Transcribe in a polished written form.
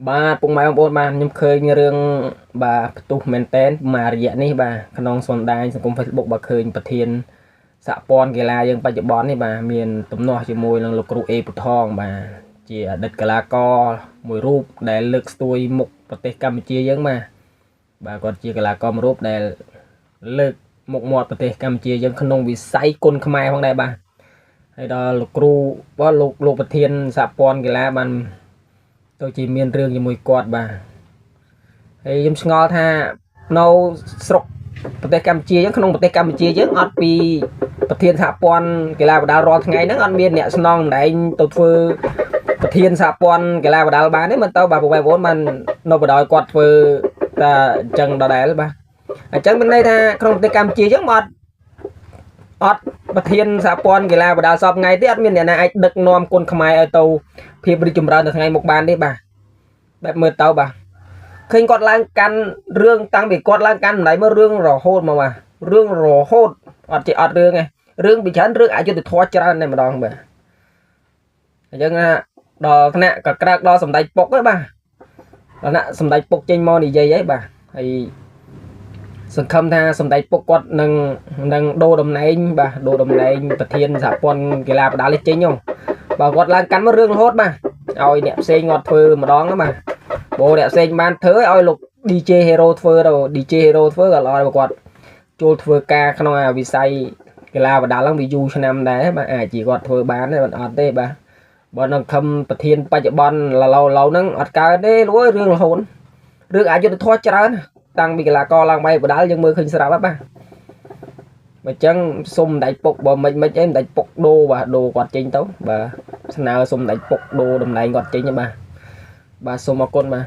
បាទពុកម៉ែបងប្អូនបាទខ្ញុំឃើញរឿងបាទផ្ទុះមែនតែនមួយរយៈនេះបាទក្នុងសន្តានសង្គម Facebook បាទឃើញប្រធានសហព័ន្ធកីឡាយើងបច្ចុប្បន្ននេះបាទមានទំនាស់ជាមួយនឹងលោកគ្រូអេពុថងបាទជាអតីតកីឡាករមួយរូបដែលលើកស្ទួយមុខប្រទេសកម្ពុជាយើងបាទគាត់ជាកីឡាករមួយរូបដែលលើកមុខមាត់ប្រទេសកម្ពុជាយើងក្នុងវិស័យគុនខ្មែរផងដែរបាទហើយដល់លោកគ្រូបាទលោកប្រធានសហព័ន្ធកីឡាបានទៅជាមានរឿងជាមួយគាត់បាទហើយខ្ញុំឆ្ងល់ថានៅស្រុកប្រទេសកម្ពុជាយើងក្នុងប្រទេសកម្ពុជាយើងអត់ពីប្រធានសហព័ន្ធកីឡាបដាល់រាល់ថ្ងៃហ្នឹងអត់មានអ្នកស្នងម្ដែងទៅធ្វើប្រធានសហព័ន្ធកីឡាបដាល់បានទេមិនទៅបាទបងប្អូនបាននៅបដ ாய் គាត់ធ្វើតែអញ្ចឹងដដែលបាទអញ្ចឹងមានន័យថាក្នុងប្រទេសកម្ពុជាយើងអត់ប្រធានសហព័ន្ធកីឡាបដាល់សពថ្ងៃទេអត់មានអ្នកណាអាចដឹកនាំគុនខ្មែរឲ្យទៅភាពរីកចម្រើននៅថ្ងៃមុខបានទេបាទបែបមើលទៅបាទឃើញគាត់ឡើងកាន់រឿងតាំងពីគាត់ឡើងកាន់ម្ដាយមើលរឿងរហូតមកបាទរឿងរហូតអត់ចេះអត់រឿងទេរឿងពីច្រើនរឿងអយុត្តិធម៌ច្រើនតែម្ដងបាទអញ្ចឹងដល់ថ្នាក់ក៏ក្រើកដល់សម្ដេចពុកហ្នឹងបាទដល់ថ្នាក់សម្ដេចពុកចេញមកនិយាយហើយបាទហើយសង្ឃឹមថាសម្ដេចពុកគាត់នឹងដូរតំណែងបាទដូរតំណែងប្រធានសហព័ន្ធកីឡាបដាល់នេះចេញហ៎បើគាត់ឡើងកាន់មករឿងរហូតបាទឲ្យអ្នកផ្សេងគាត់ធ្វើម្ដងបាទបើអ្នកផ្សេងបានធ្វើឲ្យលោក DJ Hero ធ្វើទៅ DJ Hero ធ្វើក៏ល្អដែរគាត់ចូលធ្វើការក្នុងវិស័យកីឡាបដាល់ហ្នឹងវាយូរឆ្នាំដែរបាទអាចជាគាត់ធ្វើបានទេមិនអត់ទេបាទបើនឹងខំប្រធានបច្ចុប្បន្នឡូវហ្នឹងអត់កើតទេលួយរឿងរហូតរឿងអយុត្តិធម៌ច្រើនតាំងពីកីឡាករឡើងបែបបដាល់យើងមើលឃើញស្រាប់បាទបើចឹងសុំដៃពុកបើមិនអីដៃពុកដូរបាទដូរគាត់ចេញទៅបាទស្នើសុំដៃពុកដូរតំណែងគាត់ចេញបាទសូមអរគុណបាទ